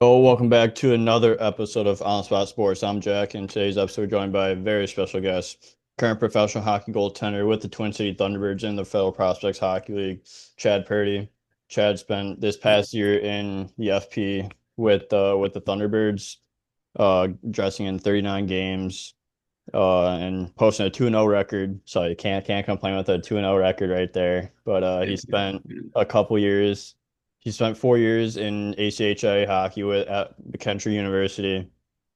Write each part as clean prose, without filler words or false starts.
Oh, welcome back to another episode of On Spot Sports. I'm Jack, and today's episode we're joined by a very special guest, current professional hockey goaltender with the Twin City Thunderbirds in the Federal Prospects Hockey League, Chad Purdy. Chad spent this past year in the FP with the Thunderbirds, dressing in 39 games, and posting a 2-0 record. So you can't complain with a 2-0 record right there. But he Yeah. spent a couple years. He spent 4 years in ACHA hockey at McKendree University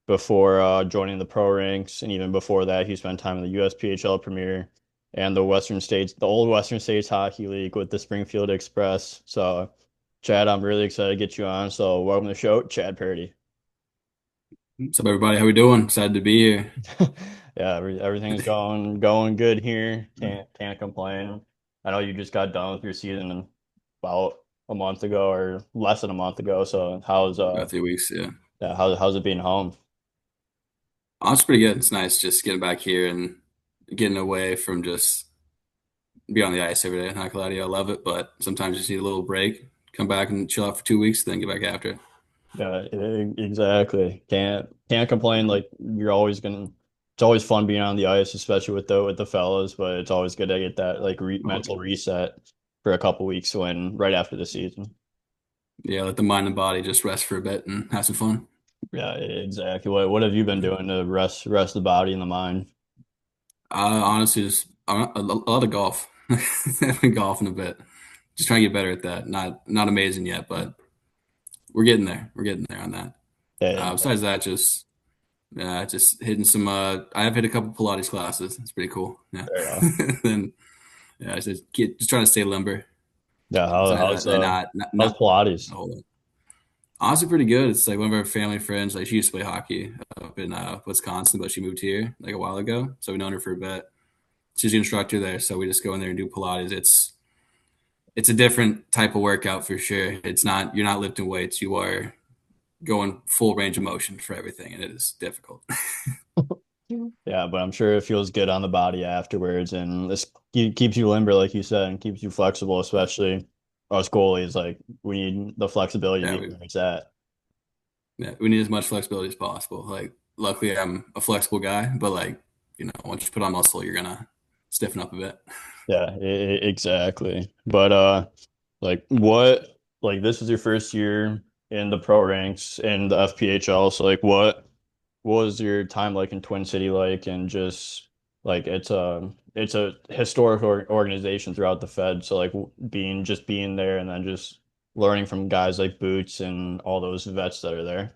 before joining the pro ranks, and even before that, he spent time in the USPHL Premier and the old Western States Hockey League with the Springfield Express. So, Chad, I'm really excited to get you on. So, welcome to the show, Chad Purdy. What's up, everybody? How we doing? Excited to be here. Yeah, everything's going good here. Can't complain. I know you just got done with your season about a month ago or less than a month ago. So About 3 weeks, yeah. yeah, how's it being home? It's pretty good. It's nice just getting back here and getting away from just being on the ice every day. Not gonna lie to you, I love it, but sometimes you just need a little break. Come back and chill out for 2 weeks, then get back after it. Yeah, exactly. Can't complain. Like you're always gonna. It's always fun being on the ice, especially with the fellas. But it's always good to get that like Oh, mental reset for a couple weeks when right after the season. yeah, let the mind and body just rest for a bit and have some fun. Yeah, exactly. What have you been doing to rest the body and the mind? Honestly, just a lot of golf. I've been golfing a bit. Just trying to get better at that. Not amazing yet, but we're getting there. We're getting there on that. Yeah, Besides that, just hitting some. I've hit a couple Pilates classes. It's pretty cool. Yeah. there you go. Then yeah, just trying to stay limber. Yeah, Besides that, then how's not Pilates? hold on. Honestly, pretty good. It's like one of our family friends. Like she used to play hockey up in Wisconsin, but she moved here like a while ago. So we've known her for a bit. She's the instructor there, so we just go in there and do Pilates. It's a different type of workout for sure. It's not you're not lifting weights. You are going full range of motion for everything, and it is difficult. Yeah, but I'm sure it feels good on the body afterwards, and this keeps you limber, like you said, and keeps you flexible, especially us goalies. Like we need the flexibility to Yeah, be where it's at. we need as much flexibility as possible. Like, luckily, I'm a flexible guy, but like, once you put on muscle, you're gonna stiffen up a bit. Yeah, exactly. But like this is your first year in the pro ranks in the FPHL. So like, what was your time like in Twin City like, and just like it's a historic organization throughout the Fed. So like being there and then just learning from guys like Boots and all those vets that are there.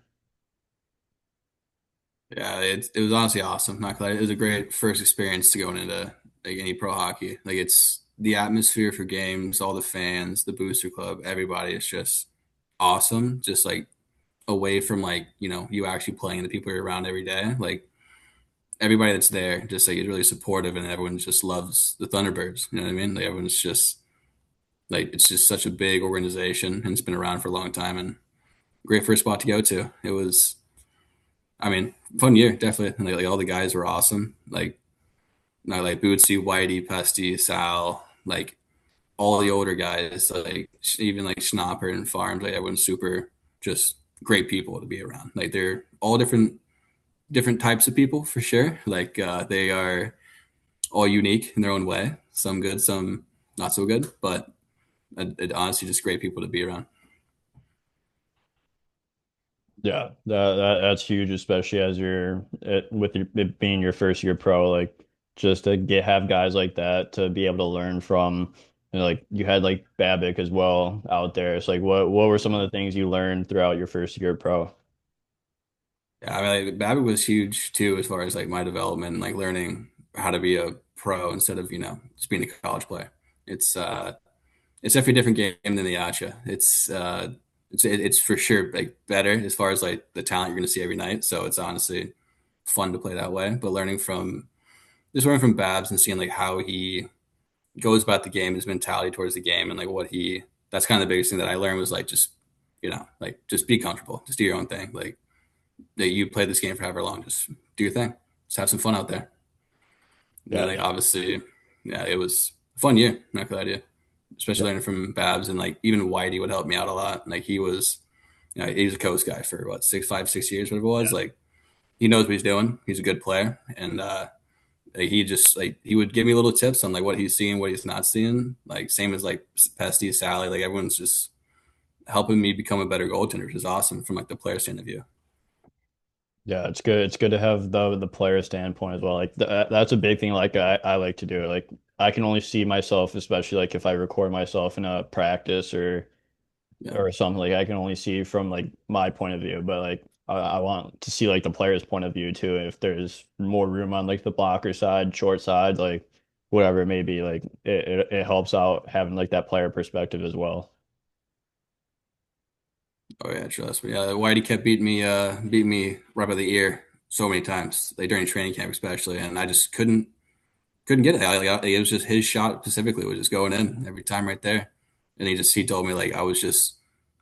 Yeah, it was honestly awesome. Not gonna lie, it was a great first experience to going into like any pro hockey. Like it's the atmosphere for games, all the fans, the booster club, everybody is just awesome. Just like away from like you actually playing the people you're around every day. Like everybody that's there just like is really supportive, and everyone just loves the Thunderbirds. You know what I mean? Like everyone's just like it's just such a big organization, and it's been around for a long time, and great first spot to go to. It was, I mean, fun year definitely, and like all the guys were awesome. Like not like Bootsy, Whitey, Pesty, Sal, like all the older guys, like even like Schnapper and Farms, like everyone's super just great people to be around. Like they're all different types of people for sure. Like they are all unique in their own way. Some good, some not so good, but honestly just great people to be around. Yeah, that's huge, especially as it being your first year pro. Like just to have guys like that to be able to learn from. And like you had like Babbitt as well out there. It's like what were some of the things you learned throughout your first year pro? Yeah, I mean, like, Babbitt was huge too, as far as like my development, and, like learning how to be a pro instead of just being a college player. It's uh, it's definitely a different game than the ACHA. It's for sure like better as far as like the talent you're going to see every night. So it's honestly fun to play that way. But learning from Babs and seeing like how he goes about the game, his mentality towards the game, and like that's kind of the biggest thing that I learned was like just like just be comfortable, just do your own thing. Like that you play this game for however long, just do your thing, just have some fun out there. And then Yeah, like obviously, yeah, it was a fun year. Not gonna lie to you, yeah, especially learning from Babs, and like even Whitey would help me out a lot. Like he was You know, he's a coast guy for what 6 years, whatever it was. Yeah. Like he knows what he's doing. He's a good player, and like, he just like he would give me little tips on like what he's seeing, what he's not seeing. Like same as like Pesty, Sally. Like everyone's just helping me become a better goaltender, which is awesome from like the player stand of view. Yeah, it's good. It's good to have the player standpoint as well. Like that's a big thing. Like I like to do it. Like I can only see myself, especially like if I record myself in a practice Yeah. or something. Like I can only see from like my point of view. But like I want to see like the player's point of view too. If there's more room on like the blocker side, short side, like whatever it may be, like it helps out having like that player perspective as well. Oh yeah, trust me. Whitey kept beating me right by the ear so many times, like during training camp especially, and I just couldn't get it. It was just his shot specifically was just going in every time right there, and he told me like I was just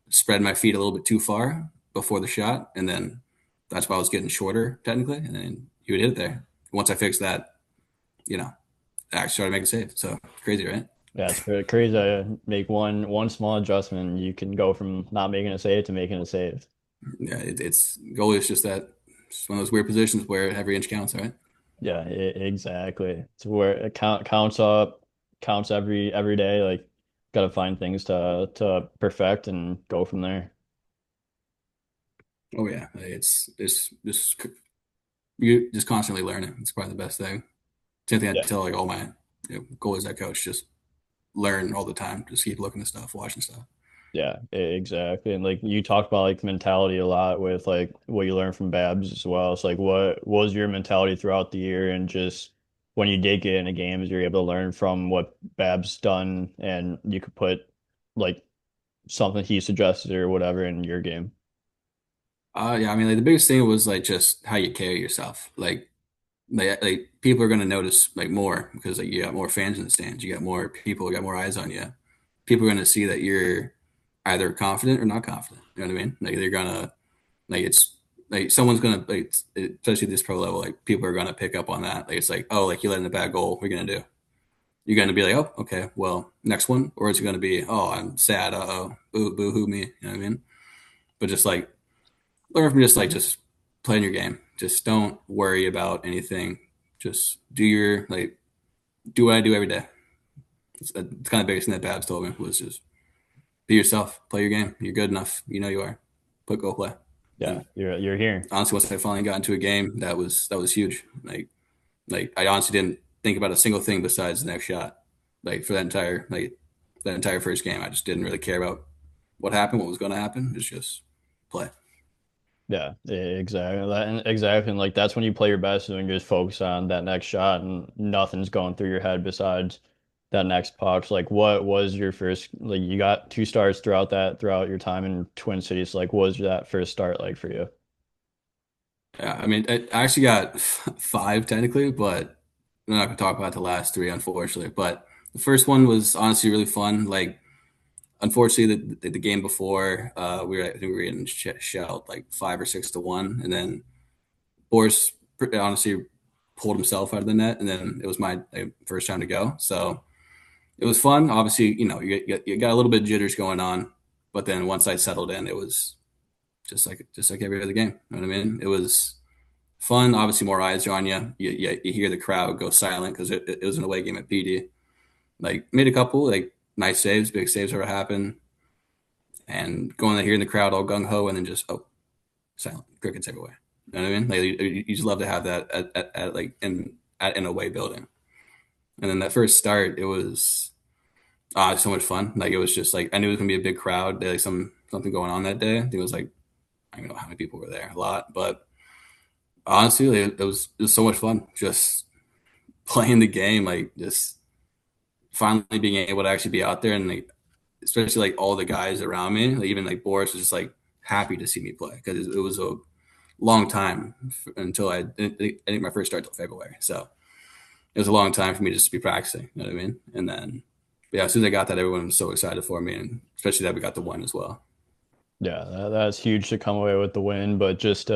spreading my feet a little bit too far before the shot, and then that's why I was getting shorter technically, and then he would hit it there. Once I fixed that, you know, I actually started making saves. So crazy, right? Yeah, it's crazy. Make one small adjustment, you can go from not making a save to making a save. Yeah, it's goalie is just that. It's one of those weird positions where every inch counts, right? Yeah, exactly. It's where it counts up, counts every day. Like, got to find things to perfect and go from there. Oh yeah, it's you just constantly learning. It's probably the best thing. Same thing I Yeah, tell like all my goalies I coach, just learn all the time. Just keep looking at stuff, watching stuff. yeah, exactly. And like you talked about like mentality a lot with like what you learned from Babs as well. It's like what was your mentality throughout the year and just when you did get into games, you're able to learn from what Babs done and you could put like something he suggested or whatever in your game. Yeah, I mean, like the biggest thing was like just how you carry yourself. Like people are gonna notice like more because like you got more fans in the stands, you got more people, you got more eyes on you. People are gonna see that you're either confident or not confident. You know what I mean? Like they're gonna like it's like someone's gonna like especially this pro level, like people are gonna pick up on that. Like it's like, oh, like you let in a bad goal, what are you gonna do? You're gonna be like, oh, okay, well, next one, or is it gonna be, oh, I'm sad, oh, boo hoo me, you know what I mean? But just like learn from just playing your game. Just don't worry about anything. Just do what I do every day. It's kind of the biggest thing that Babs told me was just be yourself, play your game. You're good enough. You know you are. Go play. Yeah, And you're here. honestly, once I finally got into a game, that was huge. Like I honestly didn't think about a single thing besides the next shot. Like for that entire first game, I just didn't really care about what happened, what was going to happen. It's just play. Yeah, exactly. Exactly. And like that's when you play your best is when you just focus on that next shot and nothing's going through your head besides that next puck. So, like what was your first like you got two starts throughout your time in Twin Cities. Like what was that first start like for you? Yeah, I mean, I actually got five technically, but I'm not gonna talk about the last three, unfortunately. But the first one was honestly really fun. Like, unfortunately, the game before, I think we were getting shelled like 5 or 6 to 1, and then Boris honestly pulled himself out of the net, and then it was my first time to go. So it was fun. Obviously, you got a little bit of jitters going on, but then once I settled in, it was just like every other game. You know what I mean? It was fun. Obviously, more eyes are on you. You hear the crowd go silent because it was an away game at PD. Like made a couple like nice saves, big saves ever happen, and going there hearing the crowd all gung ho, and then just silent, crickets everywhere. You know what I mean? Like you just love to have that at like at an away building. And then that first start, it was so much fun. Like it was just like I knew it was gonna be a big crowd. They had, like something going on that day. I think it was like I don't know how many people were there, a lot, but honestly, like, it was so much fun. Just playing the game, like just finally being able to actually be out there and like, especially like all the guys around me, like even like Boris was just like happy to see me play because it was a long time until I think my first start till February. So it was a long time for me just to be practicing. You know what I mean? And then, yeah, as soon as I got that, everyone was so excited for me, and especially that we got the one as well. Yeah, that's huge to come away with the win, but just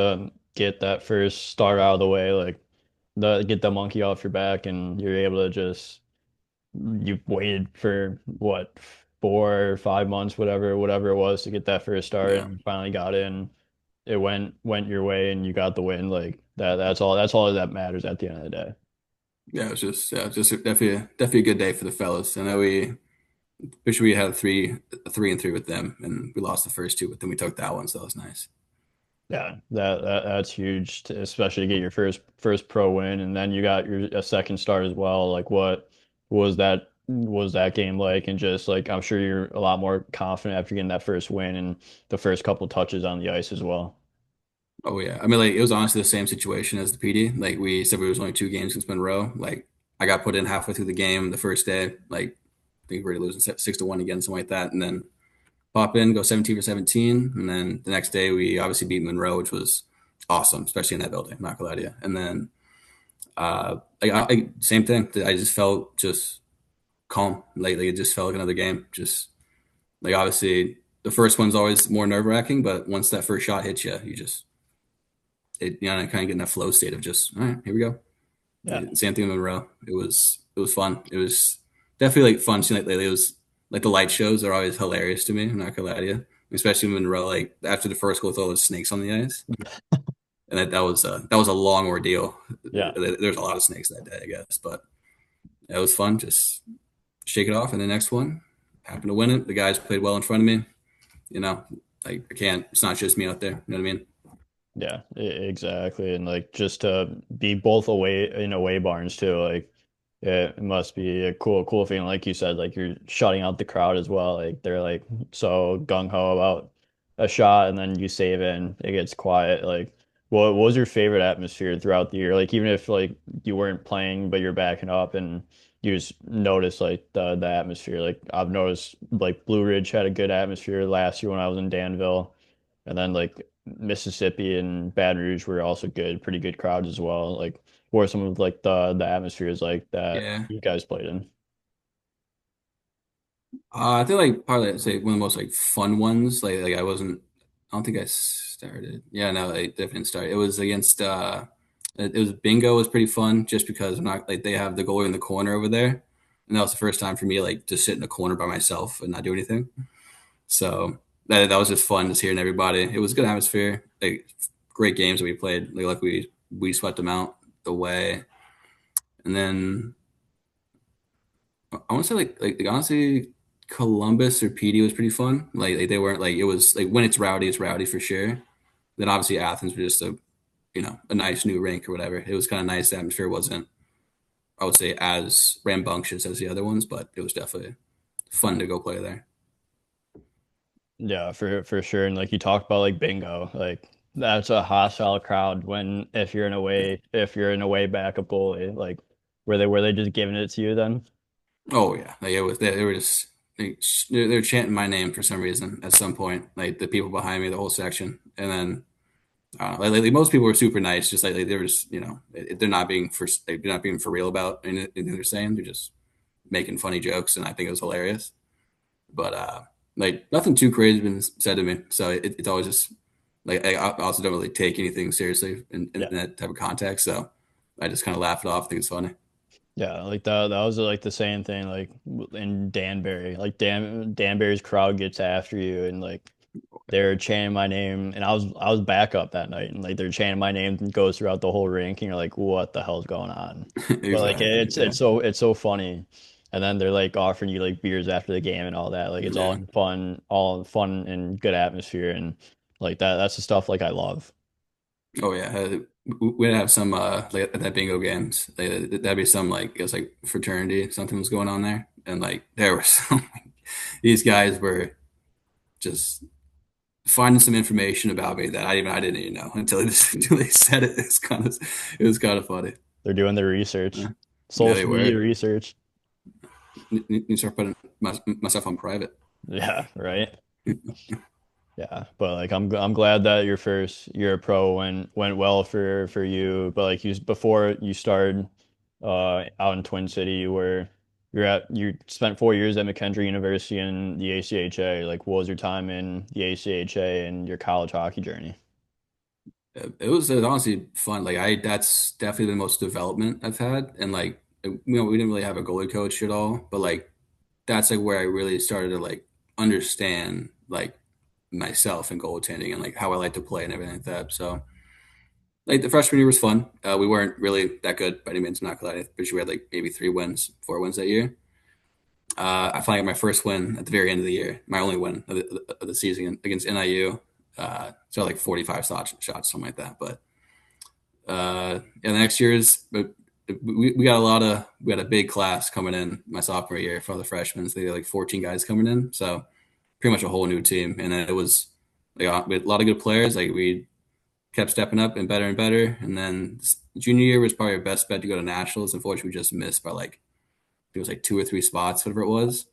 get that first start out of the way, like get the monkey off your back and you're able to just you waited for what 4 or 5 months, whatever it was to get that first start, Yeah. and finally got in. It went your way, and you got the win. Like that. That's all that matters at the end of the day. Yeah, it was just definitely a good day for the fellas. I know we wish we had a 3-3 with them, and we lost the first two, but then we took that one, so that was nice. Yeah, that's huge, especially to get your first pro win, and then you got your a second start as well. Like, what was that game like? And just like, I'm sure you're a lot more confident after getting that first win and the first couple touches on the ice as well. Oh yeah, I mean, like it was honestly the same situation as the PD. Like we said, we was only 2 games against Monroe. Like I got put in halfway through the game the first day. Like I think we were losing 6-1 again, something like that, and then pop in, go 17 for 17, and then the next day we obviously beat Monroe, which was awesome, especially in that building. I'm not gonna lie to you. And then same thing. I just felt just calm. Like it just felt like another game. Just like obviously the first one's always more nerve wracking, but once that first shot hits you, you just kind of get in that flow state of just all right, here we go. Yeah, Same thing with Monroe. It was fun. It was definitely like fun seeing like lately. It was like the light shows are always hilarious to me. I'm not gonna lie to you, especially Monroe. Like after the first goal with all those snakes on the ice, and that was a long ordeal. yeah. There's a lot of snakes that day, I guess, but it was fun. Just shake it off, and the next one happened to win it. The guys played well in front of me. You know, like I can't. It's not just me out there. You know what I mean? Yeah, exactly. And like just to be both away in away barns too, like it must be a cool feeling. Like you said, like you're shutting out the crowd as well. Like they're like so gung ho about a shot, and then you save it and it gets quiet. Like what was your favorite atmosphere throughout the year? Like even if like you weren't playing but you're backing up and you just notice like the atmosphere. Like I've noticed like Blue Ridge had a good atmosphere last year when I was in Danville. And then like Mississippi and Baton Rouge were also pretty good crowds as well. Like, what are some of like the atmospheres like that Yeah. you guys played in? I feel like probably I'd say one of the most like fun ones. Like I wasn't. I don't think I started. Yeah, no, I definitely started. It was against. It was bingo was pretty fun just because I'm not like they have the goalie in the corner over there, and that was the first time for me like to sit in the corner by myself and not do anything. So that was just fun just hearing everybody. It was a good atmosphere. Like great games that we played. Like we swept them out the way, and then I want to say like honestly, Columbus or PD was pretty fun. Like they weren't like it was like when it's rowdy for sure. Then obviously Athens was just a nice new rink or whatever. It was kind of nice. The atmosphere wasn't I would say as rambunctious as the other ones, but it was definitely fun to go play there. Yeah, for sure. And like you talked about like bingo, like that's a hostile crowd when Yeah. if you're in a way backup goalie, like were they just giving it to you then? Oh yeah, like it was. They were just they were chanting my name for some reason at some point. Like the people behind me, the whole section, and then like most people were super nice. Just like they were just they're not being they're not being for real about anything they're saying. They're just making funny jokes, and I think it was hilarious. But like nothing too crazy has been said to me, so it's always just like I also don't really take anything seriously in Yeah. that type of context. So I just kind of laugh it off. I think it's funny. Yeah, like that was like the same thing like in Danbury. Like Danbury's crowd gets after you and like they're chanting my name and I was backup that night and like they're chanting my name and goes throughout the whole rink and you're like what the hell's going on? But like Exactly. Yeah. it's so funny. And then they're like offering you like beers after the game and all that. Like it's Yeah. all fun and good atmosphere and like that's the stuff like I love. Oh yeah, we'd have some like at that bingo games. That'd be some like it was like fraternity something was going on there, and like there were some these guys were just finding some information about me that I didn't even know until they said it. It was kind of funny. They're doing their research. Yeah, they Social media were. research. You start putting myself on private. Yeah, right. Yeah, but like I'm glad that your first year pro went well for you. But like before you started out in Twin City, you spent 4 years at McKendree University in the ACHA. Like, what was your time in the ACHA and your college hockey journey? It was honestly fun. Like I that's definitely the most development I've had, and like we didn't really have a goalie coach at all, but like that's like where I really started to like understand like myself and goaltending and like how I like to play and everything like that. So like the freshman year was fun. We weren't really that good by any means. I'm not gonna lie, but we had like maybe 3 wins, 4 wins that year. I finally got my first win at the very end of the year, my only win of the season against NIU. So like 45 shots, something like that. But and the next year is we got we got a big class coming in my sophomore year for the freshmen. So they had like 14 guys coming in, so pretty much a whole new team. And then it was like we had a lot of good players. Like we kept stepping up and better. And then junior year was probably our best bet to go to nationals. Unfortunately, we just missed by like it was like 2 or 3 spots, whatever it was.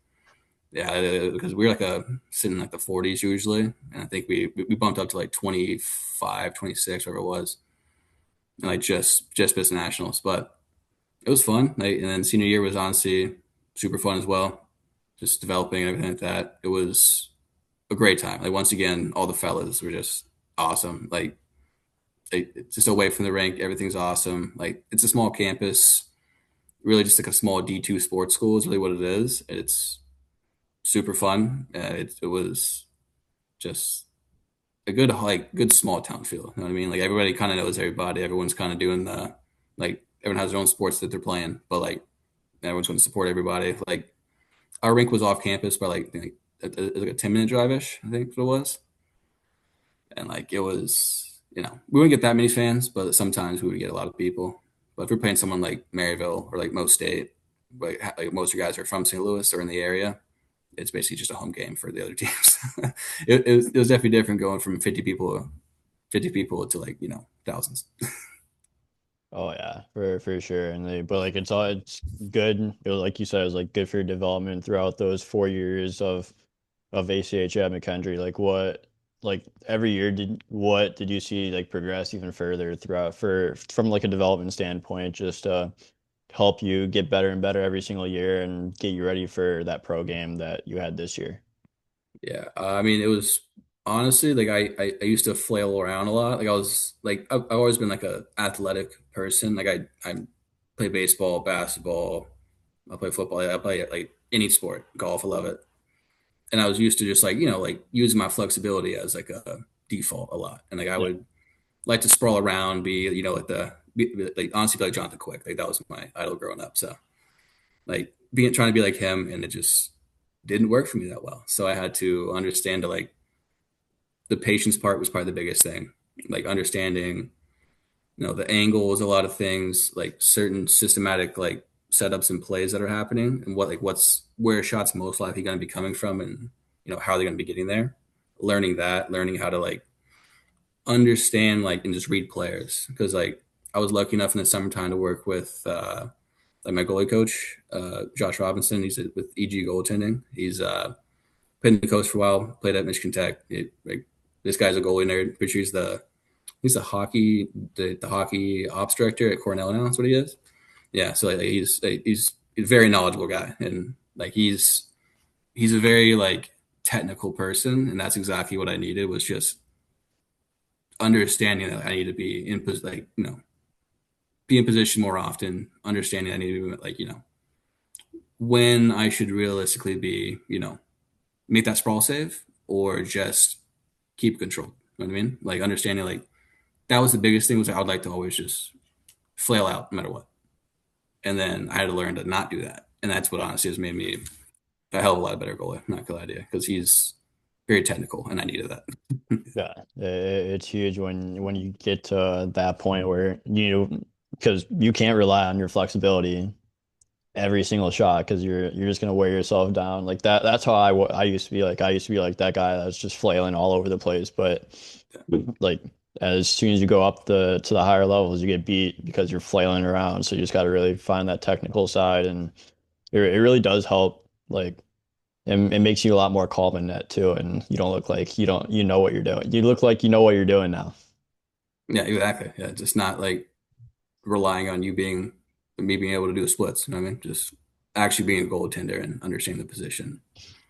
Yeah, because we were like sitting in like the 40s usually, and I think we bumped up to like 25, 26, whatever it was, and like just missed nationals. But it was fun. Like, and then senior year was honestly super fun as well, just developing and everything like that. It was a great time. Like once again, all the fellas were just awesome. Like just away from the rink, everything's awesome. Like it's a small campus, really just like a small D2 sports school is really what it is. It's super fun. It was just a good small town feel. You know what I mean? Like everybody kind of knows everybody. Everyone's kind of doing the like everyone has their own sports that they're playing, but like everyone's going to support everybody. Like our rink was off campus by like a 10-minute drive ish. I think what it was, and like it was. We wouldn't get that many fans, but sometimes we would get a lot of people. But if we're playing someone like Maryville or like Mo State, like most of you guys are from St. Louis or in the area, it's basically just a home game for the other teams. It was definitely different going from 50 people to like thousands. Oh yeah, for sure. And but like it's good. It was, like you said, it was like good for your development throughout those 4 years of ACHA at McKendree. Like like every year what did you see like progress even further throughout for from like a development standpoint, just help you get better and better every single year and get you ready for that pro game that you had this year. Yeah, I mean, it was honestly like I used to flail around a lot. Like I was like I've always been like a athletic person. Like I play baseball, basketball, I play football, I play like any sport, golf, I love it. And I was used to just like like using my flexibility as like a default a lot. And like I Yeah. would like to sprawl around, be like like honestly be like Jonathan Quick. Like that was my idol growing up. So like being trying to be like him, and it just didn't work for me that well. So I had to understand to like the patience part was probably the biggest thing. Like understanding, the angles, a lot of things, like certain systematic like setups and plays that are happening, and what's where shots most likely going to be coming from, and how they're going to be getting there. Learning that, learning how to like understand like and just read players because like I was lucky enough in the summertime to work with like my goalie coach, Josh Robinson. He's with EG goaltending. He's been the coach for a while. Played at Michigan Tech. Like this guy's a goalie nerd. Pretty sure he's the hockey ops director at Cornell now. That's what he is. Yeah. So like, he's a very knowledgeable guy, and like he's a very like technical person, and that's exactly what I needed was just understanding that I need to be in like be in position more often. Understanding I need to be like when I should realistically be make that sprawl save or just keep control. You know what I mean? Like understanding like that was the biggest thing was I would like to always just flail out no matter what. And then I had to learn to not do that. And that's what honestly has made me a hell of a lot better goalie. I'm not gonna lie to you, because he's very technical and I needed that. Yeah, it's huge when you get to that point where because you can't rely on your flexibility every single shot because you're just gonna wear yourself down like that. That's how I used to be like that guy that was just flailing all over the place. But like as soon as you go up to the higher levels, you get beat because you're flailing around. So you just got to really find that technical side, and it really does help. Like it makes you a lot more calm in net too, and you don't look like you know what you're doing. You look like you know what you're doing now. Yeah, exactly. Yeah, just not like relying on me being able to do the splits. You know what I mean? Just actually being a goaltender and understanding the position.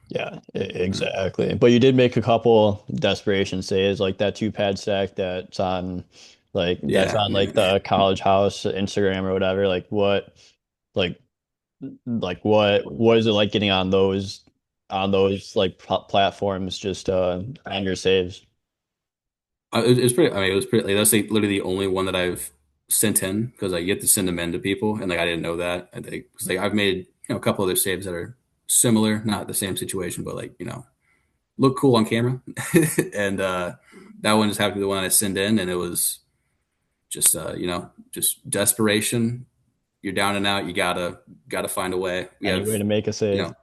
Yeah, Uh, exactly. But you did make a couple desperation saves, like that two pad stack that's yeah, on like man. the College House Instagram or whatever. Like what, like Like what is it like getting on those like platforms just on your saves? It was pretty. I mean, it was pretty. Like, that's like literally the only one that I've sent in because like you have to send them in to people, and like I didn't know that. I think because like I've made a couple other saves that are similar, not the same situation, but like look cool on camera, and that one just happened to be the one I send in, and it was just just desperation. You're down and out. You gotta find a way. We Any have way to make a you save? know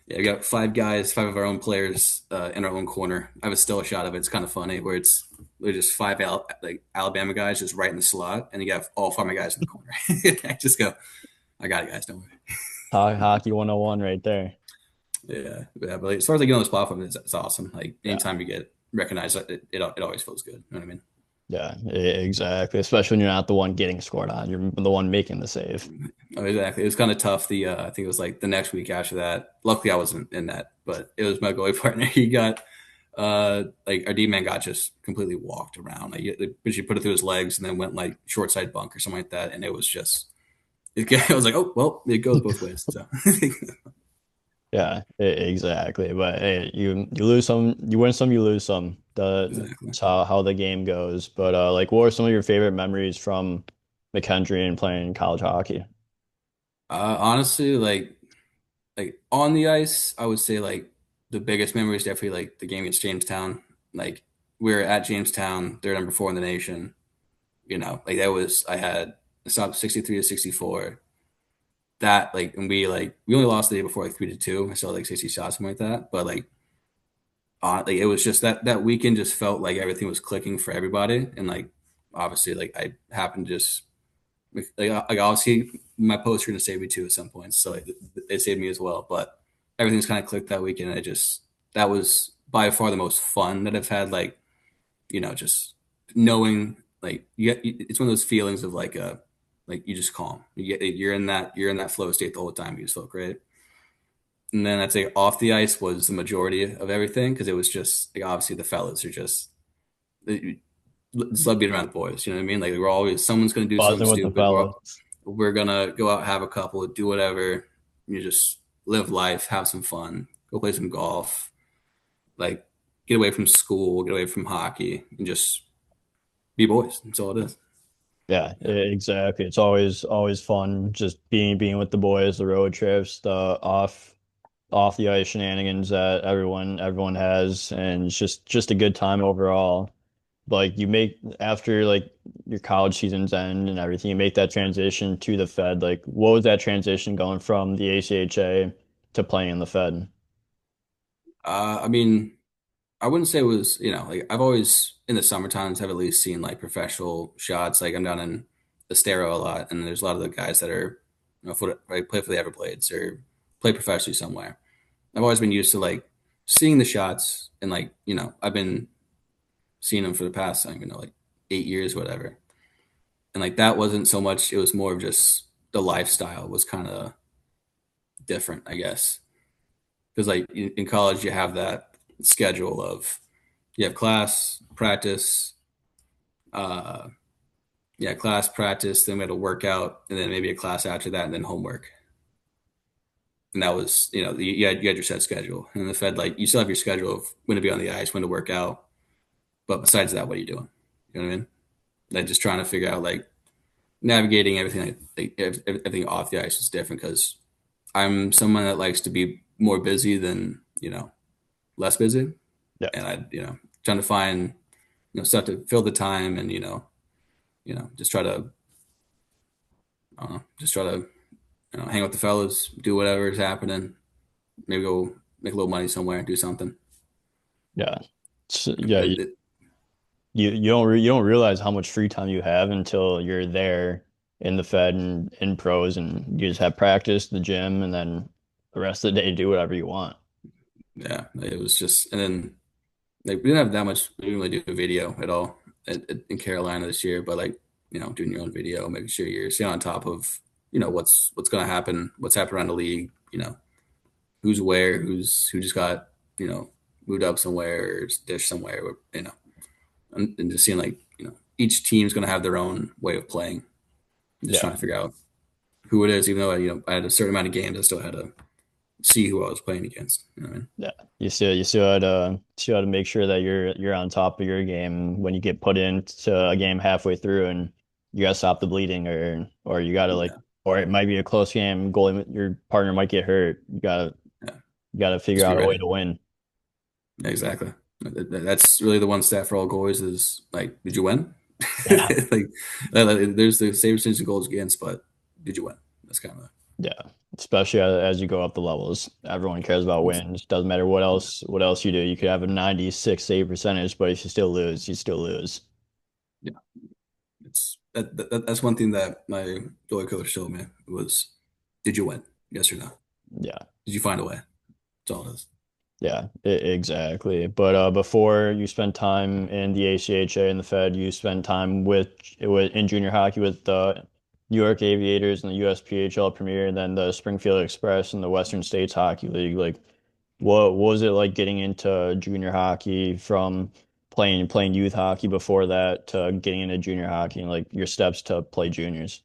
yeah, we got five guys, five of our own players in our own corner. I have a still shot of it. It's kind of funny where we're just five like Alabama guys just right in the slot, and you got all five of my guys in the corner. I just go, I got it, guys. Don't worry. Hockey 101 right there. Yeah, yeah. But like, as far as like getting on this platform, it's awesome. Like Yeah. anytime you get recognized, it always feels good. You know what I mean? Yeah, exactly. Especially when you're not the one getting scored on, you're the one making the save. Oh, exactly. It was kind of tough. I think it was like the next week after that. Luckily, I wasn't in that, but it was my goalie partner. He got like our D man got just completely walked around. But she put it through his legs and then went like short side bunk or something like that, and it was just. I was like, oh well, it goes both ways. So Yeah, exactly. But hey, you lose some, you win some, you lose some. exactly. That's how the game goes. But like, what are some of your favorite memories from McKendree and playing college hockey? Honestly, like on the ice, I would say like the biggest memory is definitely like the game against Jamestown. Like we were at Jamestown, they're number 4 in the nation. Like that was I had stopped 63-64. That like and we only lost the day before like 3-2. I saw like 60 shots, something like that. But like it was just that weekend just felt like everything was clicking for everybody. And like obviously like I happened to just like obviously my posts are gonna save me too at some points. So like, it saved me as well. But everything's kind of clicked that weekend. And that was by far the most fun that I've had. Like just knowing like it's one of those feelings of like you just calm. You're in that flow state the whole time. You just feel great. And then I'd say off the ice was the majority of everything because it was just like obviously the fellas are just love being around the boys. You know what I mean? Like we're always someone's gonna do something Buzzing with the stupid. fellas. We're gonna go out, have a couple, do whatever. You just live life, have some fun, go play some golf, like get away from school, get away from hockey, and just be boys. That's all it is. Yeah, Yeah. exactly. It's always fun just being with the boys, the road trips, the off the ice shenanigans that everyone has, and it's just a good time overall. Like you make after like your college seasons end and everything, you make that transition to the Fed. Like, what was that transition going from the ACHA to playing in the Fed? I mean, I wouldn't say it was, like I've always in the summer times have at least seen like professional shots. Like I'm down in Estero a lot, and there's a lot of the guys that are, right, play for the Everblades or play professionally somewhere. I've always been used to like seeing the shots, and like I've been seeing them for the past, I don't even know, like 8 years, whatever. And like that wasn't so much. It was more of just the lifestyle was kind of different, I guess, because like in college you have that schedule of you have class, practice, uh, yeah, class, practice, then we had a workout, and then maybe a class after that, and then homework. And that was, you had your set schedule. And in the Fed, like you still have your schedule of when to be on the ice, when to work out. But besides that, what are you doing? You know what I mean? Like just trying to figure out like navigating everything, like everything off the ice is different because I'm someone that likes to be more busy than less busy, Yeah, and trying to find stuff to fill the time, and just try to I don't know, just try to hang with the fellas, do whatever is happening, maybe go make a little money somewhere, do something. yeah, yeah. It, it, You don't realize how much free time you have until you're there in the Fed and in pros, and you just have practice, the gym, and then the rest of the day do whatever you want. yeah, it was just, and then like we didn't have that much. We didn't really do a video at all in Carolina this year, but like doing your own video, making sure you're staying on top of what's going to happen, what's happening around the league, who's where, who just got moved up somewhere or dish somewhere, and just seeing like each team's going to have their own way of playing. And just Yeah, trying to figure out. who it is, even though I had a certain amount of games, I still had to see who I was playing against. You know what I mean? Yeah, you still had to make sure that you're on top of your game when you get put into a game halfway through, and you gotta stop the bleeding, or you gotta like, Yeah, or it might be a close game. Goalie, your partner might get hurt. yeah. You gotta figure Just be out a way ready. to win. Yeah, exactly. That's really the one stat for all goalies is like, did you win? Yeah, like, there's the same percentage of goals against, but did you win? That's kind of yeah. Especially as you go up the levels, everyone cares about wins. Doesn't matter what else you do. You could have a 96 save percentage, but if you still lose, you still lose. yeah. That's one thing that my goalie coach told me was, did you win? Yes or no? Yeah. Did you find a way? That's all it is. Yeah, exactly. But before you spent time in the ACHA and the Fed, you spent time in junior hockey with the New York Aviators and the USPHL Premier, and then the Springfield Express and the Western States Hockey League. Like, what was it like getting into junior hockey from playing youth hockey before that to getting into junior hockey and like your steps to play juniors?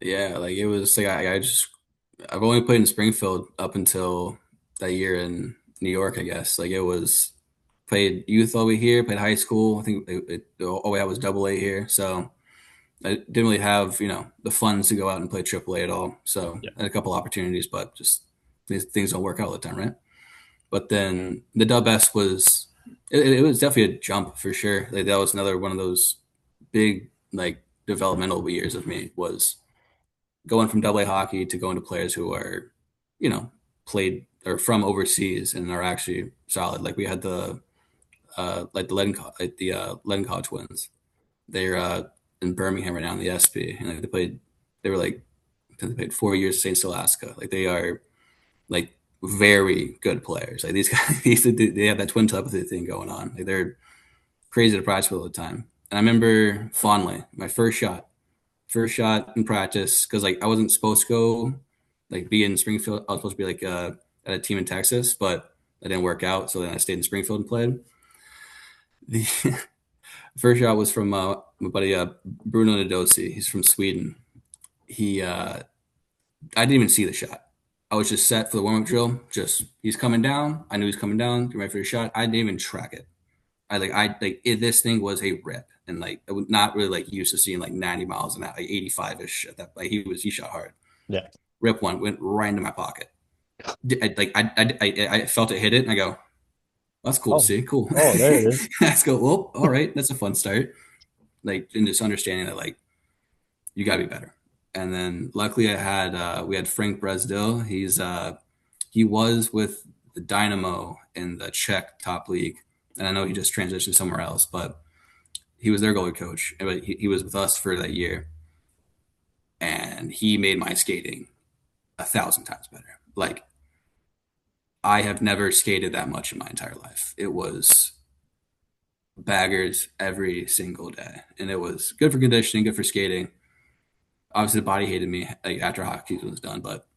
Yeah, like it was like I've only played in Springfield up until that year in New York, I guess. Like it was played youth over here, played high school. I think all we had was double A here, so I didn't really have the funds to go out and play triple A at all. So Yeah. I had a couple opportunities, but just these things don't work out all the time, right? But then the Dub S it was definitely a jump for sure. Like that was another one of those big like developmental years of me was going from double A hockey to going to players who are, you know, played or from overseas and are actually solid. Like we had the like the Leadencaw twins. They're in Birmingham right now in the SP, and like they played. They were like they played 4 years at St. Scholastica. Like they are like very good players. Like these guys, they have that twin telepathy thing going on. Like they're crazy to practice with all the time. And I remember fondly my first shot in practice because like I wasn't supposed to go like be in Springfield. I was supposed to be like at a team in Texas, but that didn't work out. So then I stayed in Springfield and played. The first shot was from my buddy Bruno Nadosi. He's from Sweden. He I didn't even see the shot. I was just set for the warm up drill. Just he's coming down. I knew he's coming down. Get ready for the shot. I didn't even track it. This thing was a rip, and like I was not really like used to seeing like 90 miles an hour, like 85 ish. At that like he shot hard. Yeah. Rip one went right into my pocket. I felt it hit it, and I go, "That's cool to Oh, see. Cool. oh, there it is. Let's go. Well, all right, that's a fun start. Like, and just understanding that like you gotta be better. And then luckily we had Frank Bresdil. He was with the Dynamo in the Czech top league, and I know he just transitioned somewhere else, but he was their goalie coach. But he was with us for that year, and he made my skating 1,000 times better. Like I have never skated that much in my entire life. It was baggers every single day, and it was good for conditioning, good for skating. Obviously, the body hated me like after hockey was done, but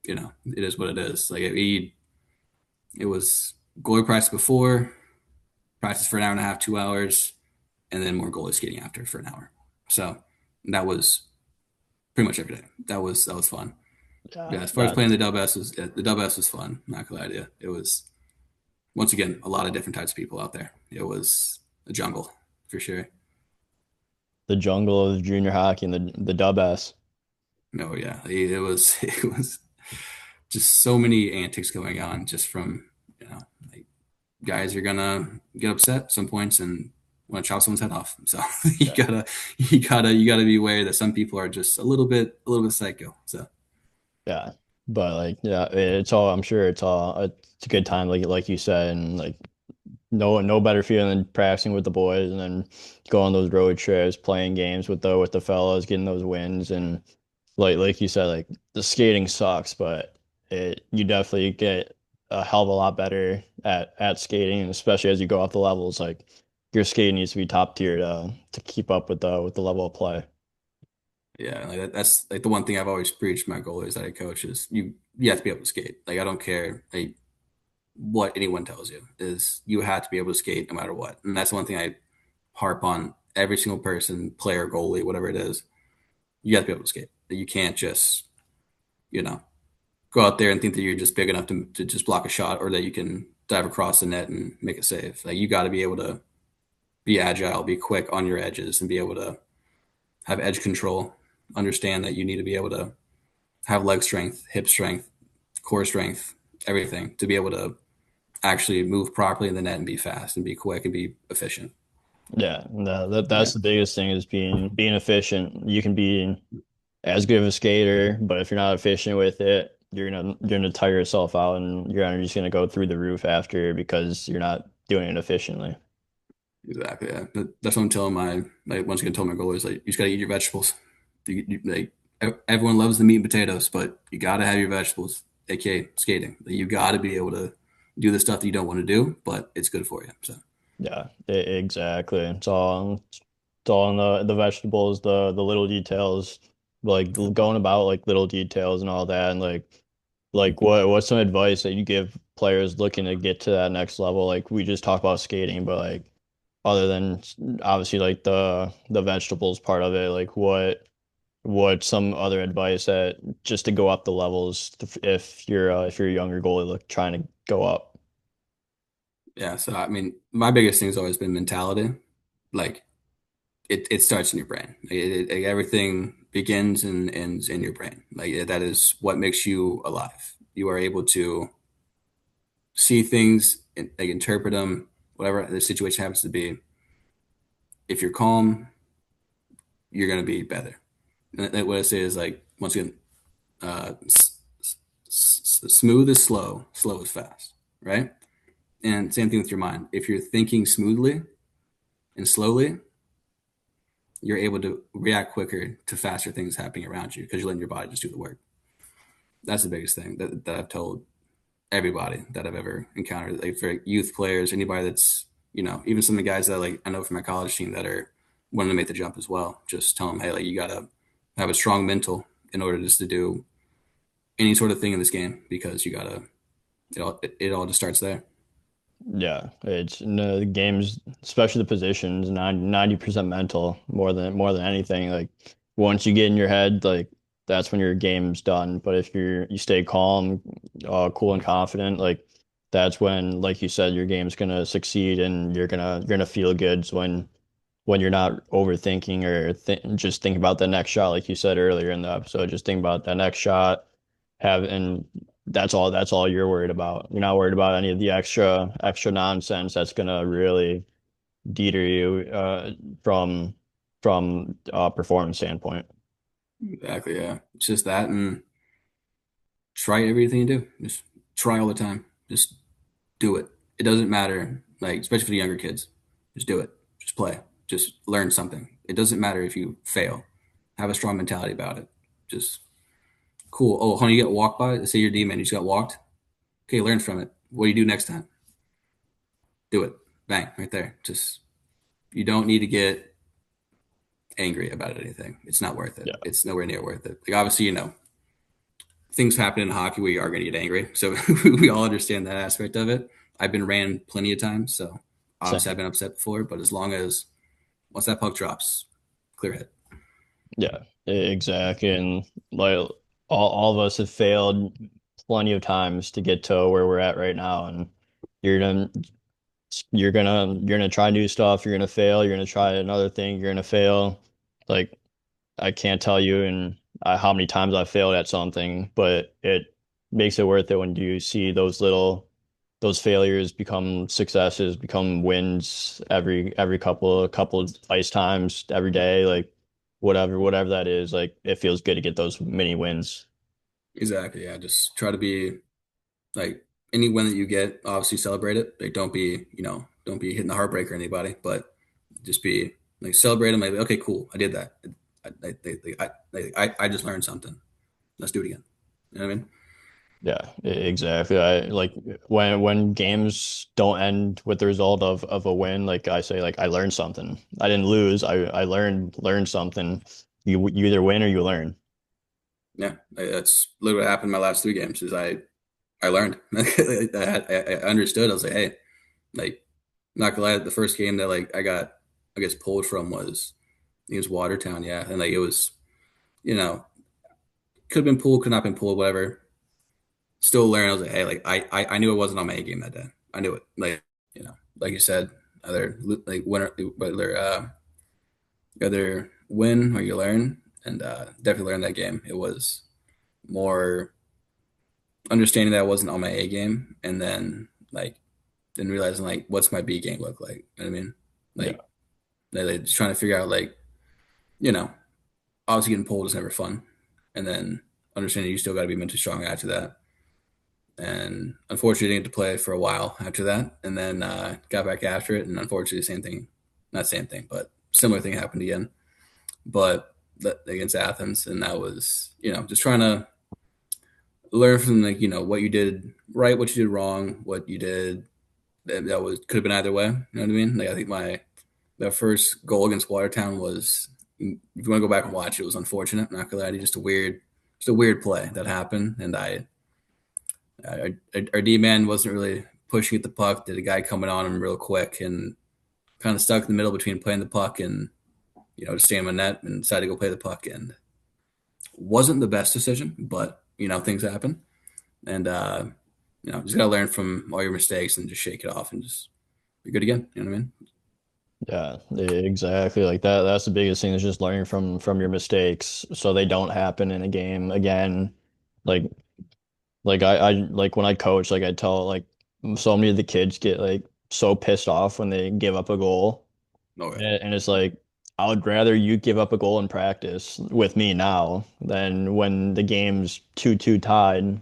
it is what it is. Like it was goalie practice before, practice for an hour and a half, 2 hours, and then more goalie skating after for an hour. So that was pretty much every day. That was fun. Yeah, Yeah, as far as playing that's the Dub S was fun. Not gonna lie to you, it was once again a lot of different types of people out there. It was a jungle for sure. the jungle of junior hockey and the dub S. No, yeah, it was it was just so many antics going on just from like guys are gonna get upset at some points and want to chop someone's head off. So you Yeah. gotta you gotta be aware that some people are just a little bit psycho. So Yeah. But like, yeah, it's all, I'm sure it's a good time, like you said, and like no better feeling than practicing with the boys and then going on those road trips, playing games with the fellas, getting those wins, and like you said, like the skating sucks, but you definitely get a hell of a lot better at skating, and especially as you go up the levels, like your skating needs to be top tier to keep up with the level of play. yeah, like that's like the one thing I've always preached to my goalies that I coach is you have to be able to skate. Like I don't care like what anyone tells you is you have to be able to skate no matter what, and that's one thing I harp on every single person, player, goalie, whatever it is. You got to be able to skate. You can't just you know, go out there and think that you're just big enough to just block a shot or that you can dive across the net and make a save. Like you got to be able to be agile, be quick on your edges, and be able to have edge control. Understand that you need to be able to have leg strength, hip strength, core strength, everything to be able to actually move properly in the net and be fast and be quick and be efficient. Yeah, no, that's Yeah, the biggest thing is being efficient. You can be as good of a skater, but if you're not efficient with it, you're gonna tire yourself out and your energy's gonna go through the roof after because you're not doing it efficiently. exactly. Yeah, that's what I'm telling my like once again told my goalies like you just gotta eat your vegetables. Like everyone loves the meat and potatoes, but you gotta have your vegetables, aka skating. Like, you gotta be able to do the stuff that you don't want to do, but it's good for you. So Yeah, exactly. It's all in the vegetables, the little details, like going about like little details and all that, and like what's some advice that you give players looking to get to that next level? Like we just talked about skating, but like other than obviously like the vegetables part of it, like what some other advice that just to go up the levels if you're a younger goalie look trying to go up. yeah, so I mean, my biggest thing has always been mentality. Like it starts in your brain. Everything begins and ends in your brain. Like that is what makes you alive. You are able to see things, and, like interpret them, whatever the situation happens to be. If you're calm, you're gonna be better. And what I say is like once again, smooth is slow, slow is fast, right? And same thing with your mind. If you're thinking smoothly and slowly, you're able to react quicker to faster things happening around you because you're letting your body just do the work. That's the biggest thing that I've told everybody that I've ever encountered, like for youth players, anybody that's, even some of the guys that like I know from my college team that are wanting to make the jump as well. Just tell them, hey, like you gotta have a strong mental in order just to do any sort of thing in this game because you gotta it all just starts there. Yeah, it's no, the games, especially the positions, 90% mental more than anything. Like once you get in your head, like that's when your game's done. But if you stay calm, cool and confident, like that's when, like you said, your game's gonna succeed and you're gonna feel good when you're not overthinking or just think about the next shot, like you said earlier in the episode. Just think about that next shot, and that's all you're worried about. You're not worried about any of the extra nonsense that's gonna really deter you from performance standpoint. Exactly. Yeah. It's just that and try everything you do. Just try all the time. Just do it. It doesn't matter, like especially for the younger kids. Just do it. Just play. Just learn something. It doesn't matter if you fail. Have a strong mentality about it. Just cool. Oh, honey, you got walked by. Say you're D man, you just got walked. Okay, learn from it. What do you do next time? Do it. Bang, right there. Just you don't need to get angry about anything. It's not worth it. Yeah, It's nowhere near worth it. Like obviously, things happen in hockey where you are going to get angry. So we all understand that aspect of it. I've been ran plenty of times, so obviously I've same. been upset before. But as long as once that puck drops, clear head. Yeah, exactly. And like all of us have failed plenty of times to get to where we're at right now, and you're gonna you're gonna try new stuff. You're gonna fail. You're gonna try another thing. You're gonna fail. Like I can't tell you and how many times I've failed at something, but it makes it worth it when you see those failures become successes, become wins every couple ice times every day, like whatever that is. Like it feels good to get those mini wins. Exactly. Yeah. Just try to be like any win that you get, obviously celebrate it. Like don't be hitting the heartbreaker anybody, but just be like celebrate them. Like okay, cool, I did that. I just learned something. Let's do it again. You know what I mean? Yeah, exactly. I like when games don't end with the result of a win, like I say, like I learned something. I didn't lose. I learned something. You either win or you learn. Yeah, that's literally what happened in my last three games. Is I learned. I understood. I was like, hey, like, not gonna lie, the first game that like I guess pulled from was I think it was Watertown, yeah, and like it was, you know, could have been pulled, could not been pulled, whatever. Still learning. I was like, hey, like I knew it wasn't on my A game that day. I knew it. Like, like you said, either like winner, whether win or you learn, and definitely learned that game. It was more understanding that I wasn't on my A game, and then realizing like what's my B game look like. You know what I mean? Yeah. Like just trying to figure out like you know obviously getting pulled is never fun, and then understanding you still got to be mentally strong after that. And unfortunately, didn't get to play for a while after that, and then got back after it. And unfortunately, same thing, not same thing, but similar thing happened again. But against Athens, and that was just trying to learn from like what you did right, what you did wrong, what you did that was could have been either way. You know what I mean? Like I think my that first goal against Watertown was, if you want to go back and watch it, was unfortunate. Not gonna lie to you, just a weird play that happened, and our D man wasn't really pushing at the puck. Did a guy coming on him real quick and kind of stuck in the middle between playing the puck and just staying in the net, and decided to go play the puck, and wasn't the best decision, but things happen, and just gotta learn from all your mistakes and just shake it off and just be good again. You know what I mean? Yeah, exactly. Like that's the biggest thing is just learning from your mistakes so they don't happen in a game again. Like I like when I coach, like I tell like so many of the kids get like so pissed off when they give up a goal. Okay. And it's like I would rather you give up a goal in practice with me now than when the game's 2-2 tied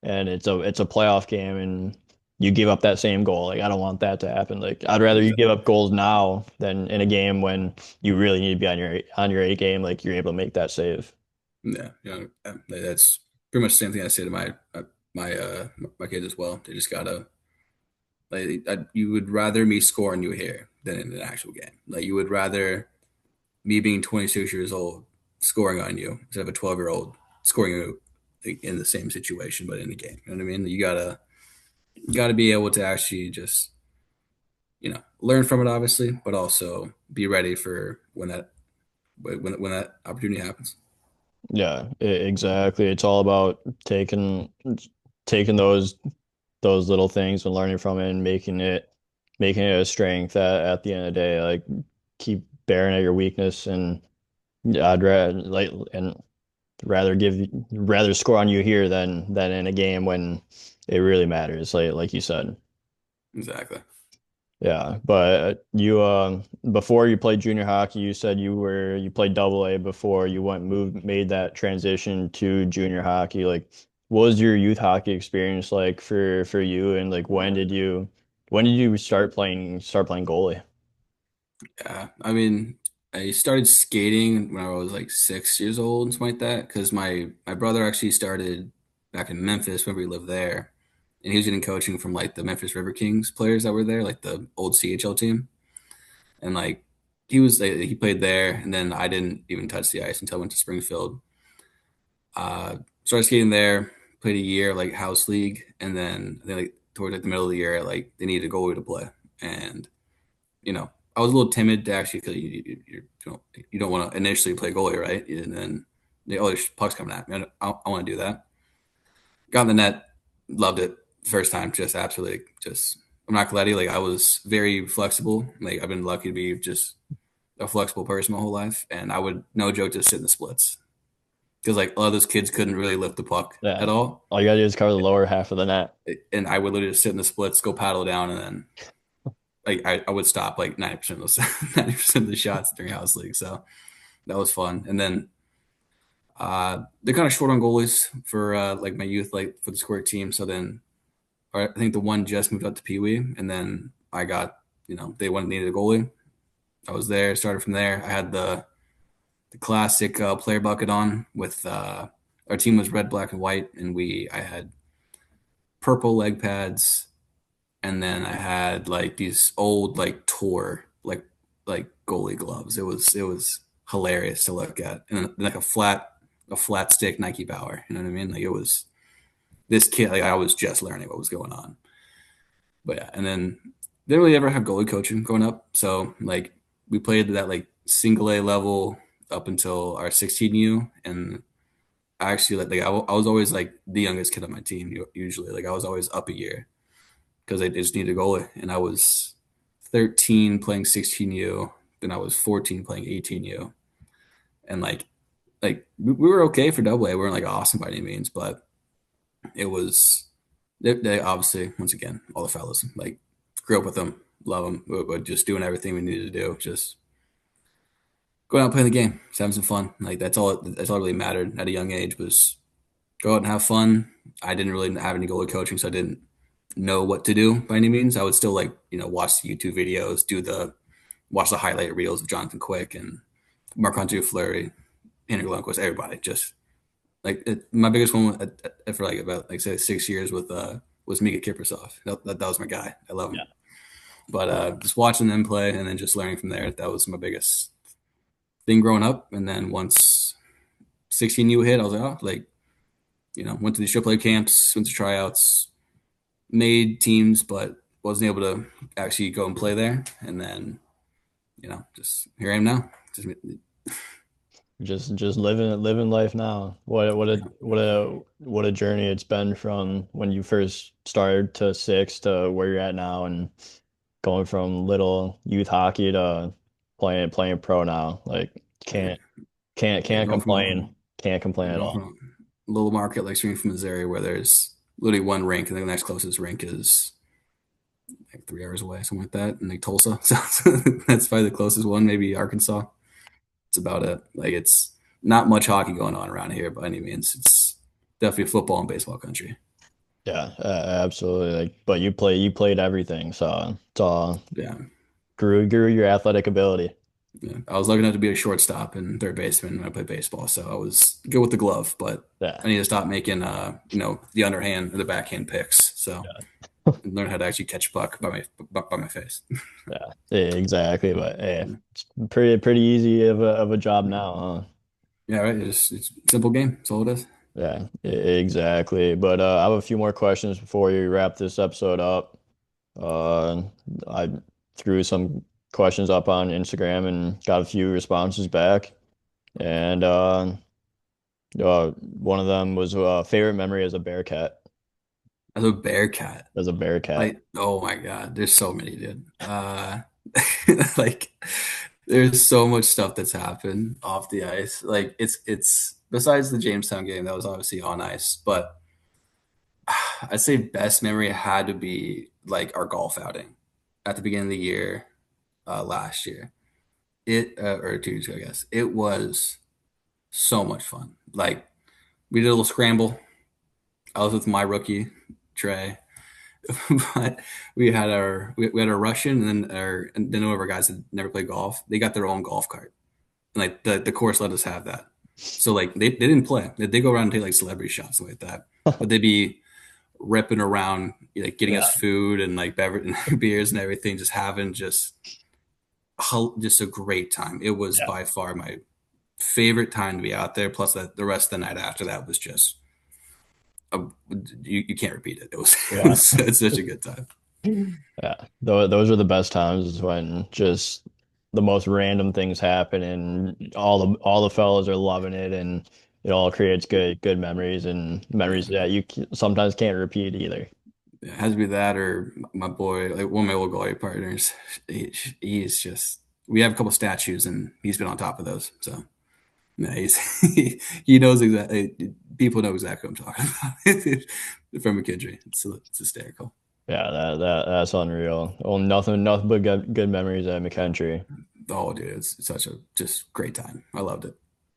and it's a playoff game and you give up that same goal. Like I don't want that to happen. Like I'd rather you give up goals now than in a game when you really need to be on your A game, like you're able to make that save. Yeah, that's pretty much the same thing I say to my my kids as well. They just gotta you would rather me score on you here than in an actual game. Like you would rather me being 26 years old scoring on you instead of a 12-year-old scoring you in the same situation but in the game. You know what I mean? You gotta be able to actually just learn from it, obviously, but also be ready for when that opportunity happens. Yeah, exactly. It's all about taking those little things and learning from it and making it a strength at the end of the day. Like keep bearing at your weakness and I'd rather like and rather score on you here than in a game when it really matters, like you said. Exactly. Yeah, but you before you played junior hockey, you said you played double A before you made that transition to junior hockey. Like, what was your youth hockey experience like for you, and like when did you start playing goalie? Yeah, I mean, I started skating when I was like 6 years old, something like that, because my brother actually started back in Memphis when we lived there, and he was getting coaching from like the Memphis River Kings players that were there, like the old CHL team, and like he played there, and then I didn't even touch the ice until I went to Springfield. Started skating there, played a year like house league, and then like towards like the middle of the year, like they needed a goalie to play, and I was a little timid to actually because you don't want to initially play goalie, right? And then there's pucks coming at me. I want to do that. Got in the net, loved it first time, just absolutely just. I'm not gonna lie to you, like I was very flexible. Like I've been lucky to be just a flexible person my whole life, and I would no joke just sit in the splits because like a lot of those kids couldn't really lift the puck Yeah, at all, all you gotta do is cover the lower half of the net. and I would literally just sit in the splits, go paddle down, and then like I would stop like 90% of those 90% of the shots during house league. So that was fun. And then they're kind of short on goalies for like my youth, like for the square team. So then I think the one just moved up to Pee Wee, and then I got they needed a goalie. I was there, started from there. I had the classic player bucket on with our team was red, black, and white, and I had purple leg pads, and then I had like these old like tour like goalie gloves. It was hilarious to look at, and like a flat stick Nike Power. You know what I mean? Like it was this kid. Like I was just learning what was going on. But yeah, and then didn't really ever have goalie coaching growing up. So like we played that like single A level up until our 16U, and I actually I was always like the youngest kid on my team. Usually, like I was always up a year because they just needed a goalie, and I was 13 playing 16U, then I was 14 playing 18U, and we were okay for double A. We weren't like awesome by any means, but it was they obviously, once again, all the fellas like grew up with them, love them, we're just doing everything we needed to do, just going out playing the game, just having some fun. Like that's all really mattered at a young age was go out and have fun. I didn't really have any goalie coaching, so I didn't know what to do by any means. I would still watch the YouTube videos, watch the highlight reels of Jonathan Quick and Marc-Andre Fleury, Henrik Lundqvist, everybody. Just my biggest one for like about like say 6 years with was Mika Kiprasov. That was my guy. I love him. Yeah. But just watching them play and then just learning from there, that was my biggest thing growing up. And then once 16U hit, I was like, oh, went to the show play camps, went to tryouts, made teams, but wasn't able to actually go and play there. And then, just here I am now. Just living life now. What a journey it's been from when you first started to six to where you're at now, and going from little youth hockey to playing pro now. Like Yeah, can't going from complain. Can't complain at going all. from a little market like Springfield, Missouri, where there's literally one rink, and the next closest rink is like 3 hours away, something like that, and like Tulsa. So that's probably the closest one, maybe Arkansas. It's about it. Like it's not much hockey going on around here by any means. It's definitely football and baseball country. Yeah, absolutely. Like, but you played everything, so it's all Yeah. grew your athletic ability. Yeah. I was lucky enough to be a shortstop and third baseman when I played baseball, so I was good with the glove, but Yeah, I need to stop making the underhand or the backhand picks. So learn how to actually catch a puck by my face. yeah, exactly. But hey, it's pretty easy of a job now, huh? Yeah, right. It's a simple game. That's all it is. Yeah, exactly. But I have a few more questions before we wrap this episode up. Uh, I threw some questions up on Instagram and got a few responses back. And one of them was favorite memory as a Bearcat. As a Bearcat, As a Bearcat. oh my God, there's so many, dude. Like there's so much stuff that's happened off the ice. Like it's besides the Jamestown game that was obviously on ice, but I'd say best memory had to be like our golf outing at the beginning of the year, last year. Or 2 years ago, I guess. It was so much fun. Like we did a little scramble. I was with my rookie, Trey. But we had our Russian and then one of our guys that never played golf. They got their own golf cart, and like the course let us have that. So like they didn't play. They go around and take like celebrity shots and like that, but they'd be ripping around, like getting us Yeah, food and like beverage and beers and everything, just having just a great time. It was yeah, by far my favorite time to be out there. Plus that the rest of the night after that was just a, you can't repeat it. It was, yeah. it's such a good time. Yeah, those are the best times is when just the most random things happen and all the fellows are loving it, and it all creates good memories and memories Yeah. that sometimes can't repeat either. It has to be that or my boy, like one of my old goalie partners. He's just, we have a couple statues and he's been on top of those. So, no, he knows exactly, people know exactly what I'm talking about from McKendree. It's hysterical. Yeah, that's unreal. Well, nothing but good memories at McKendree. Oh, dude, it's such a just great time. I loved it.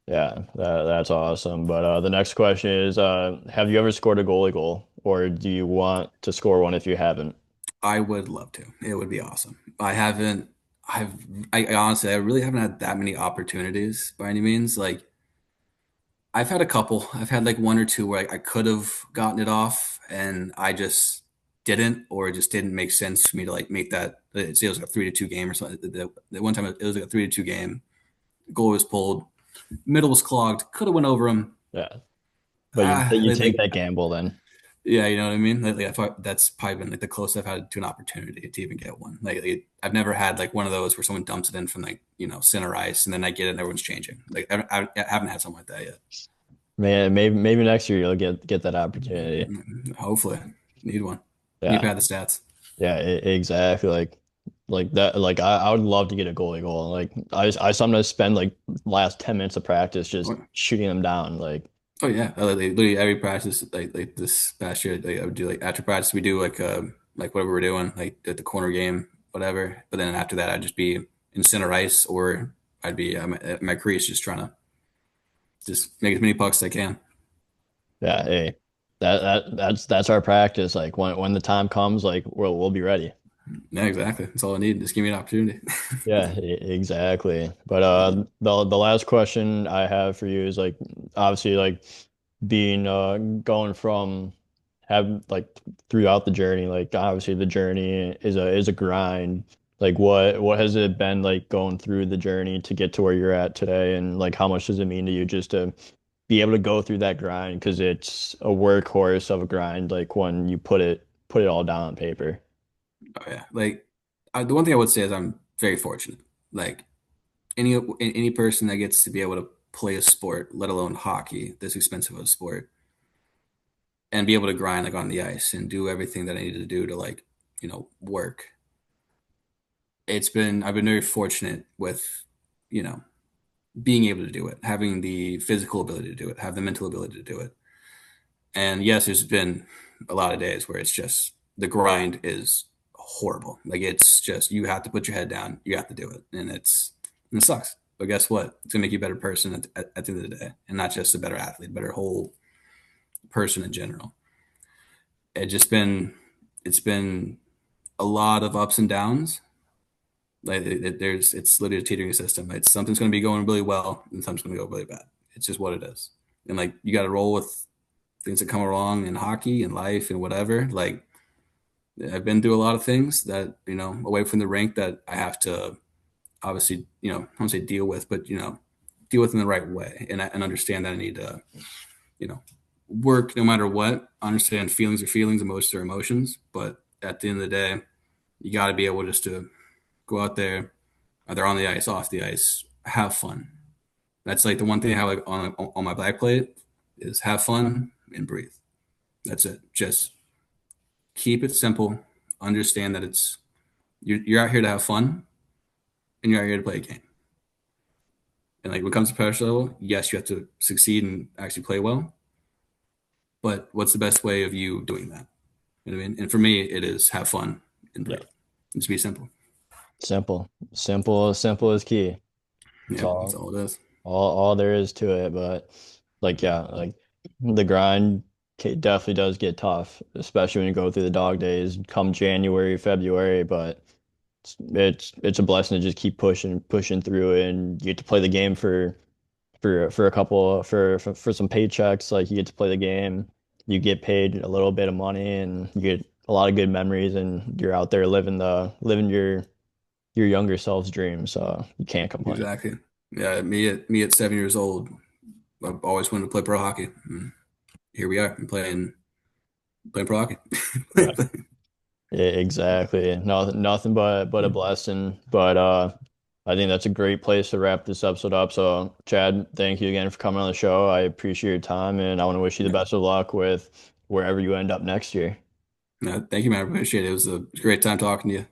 Yeah, that's awesome. But the next question is, have you ever scored a goalie goal, or do you want to score one if you haven't? I would love to. It would be awesome. I haven't, I've, I honestly, I really haven't had that many opportunities by any means. Like, I've had a couple. I've had like one or two where I could have gotten it off and I just didn't, or it just didn't make sense for me to like make that. Say it was like a 3-2 game or something. The one time it was like a 3-2 game. Goal was pulled, middle was clogged, could have went over him. Yeah, but you take Like that gamble then. yeah, you know what I mean. I thought that's probably been like the closest I've had to an opportunity to even get one. I've never had like one of those where someone dumps it in from like center ice and then I get it and everyone's changing. Like I haven't had something like that yet. Man, maybe next year you'll get that opportunity. Hopefully, need one. Need to Yeah. pad the stats. Yeah, exactly. Like that. Like I would love to get a goalie goal. Like I sometimes spend like last 10 minutes of practice just Oh, shooting them down. Like oh yeah, literally every practice, like this past year, I would do like after practice we do like whatever we're doing, like at the corner game, whatever. But then after that, I'd just be in center ice, or I'd be at my crease, just trying to just make as many pucks as I can. yeah, hey, that's our practice. Like when the time comes, like we'll be ready. Yeah, exactly. That's all I need. Just give me an opportunity. Yeah, exactly. But the last question I have for you is like obviously like being going from have like throughout the journey, like obviously the journey is a grind. Like what has it been like going through the journey to get to where you're at today, and like how much does it mean to you just to be able to go through that grind because it's a workhorse of a grind like when you put it all down on paper. Oh yeah, like the one thing I would say is I'm very fortunate. Like any person that gets to be able to play a sport, let alone hockey, this expensive of a sport, and be able to grind like on the ice and do everything that I needed to do to like, work. I've been very fortunate with, you know, being able to do it, having the physical ability to do it, have the mental ability to do it. And yes, there's been a lot of days where it's just the grind is horrible. Like it's just you have to put your head down, you have to do it, and it sucks. But guess what? It's gonna make you a better person at the end of the day, and not just a better athlete, a better whole person in general. It just been it's been a lot of ups and downs. Like it's literally a teetering system. It's something's going to be going really well, and something's going to go really bad. It's just what it is. And like you got to roll with things that come along in hockey and life and whatever. Like I've been through a lot of things that away from the rink that I have to obviously I don't say deal with, but deal with in the right way, and understand that I need to you know work no matter what. Understand feelings are feelings, emotions are emotions, but at the end of the day, you got to be able just to go out there, either on the ice, off the ice, have fun. That's like the one thing I have like on my back plate is have fun and breathe. That's it. Just keep it simple. Understand that you're out here to have fun and you're out here to play a game. And like when it comes to professional level, yes, you have to succeed and actually play well. But what's the best way of you doing that? You know what I mean? And for me, it is have fun and Yeah. breathe. Just be simple. Simple is key. It's Yeah, that's all it is. all there is to it. But like yeah, like the grind definitely does get tough, especially when you go through the dog days come January, February. But it's a blessing to just keep pushing through it, and you get to play the game for a couple for some paychecks. Like you get to play the game, you get paid a little bit of money, and you get a lot of good memories, and you're out there living your younger self's dream. So you can't complain. Exactly. Yeah, me at 7 years old, I've always wanted to play pro hockey. And here we are, playing pro hockey. Yeah. Yeah, exactly. Nothing but a blessing. But I think that's a great place to wrap this episode up. So, Chad, thank you again for coming on the show. I appreciate your time, and I want to wish you the Yeah. best of luck with wherever you end up next year. Thank you, man. I appreciate it. It was a great time talking to you.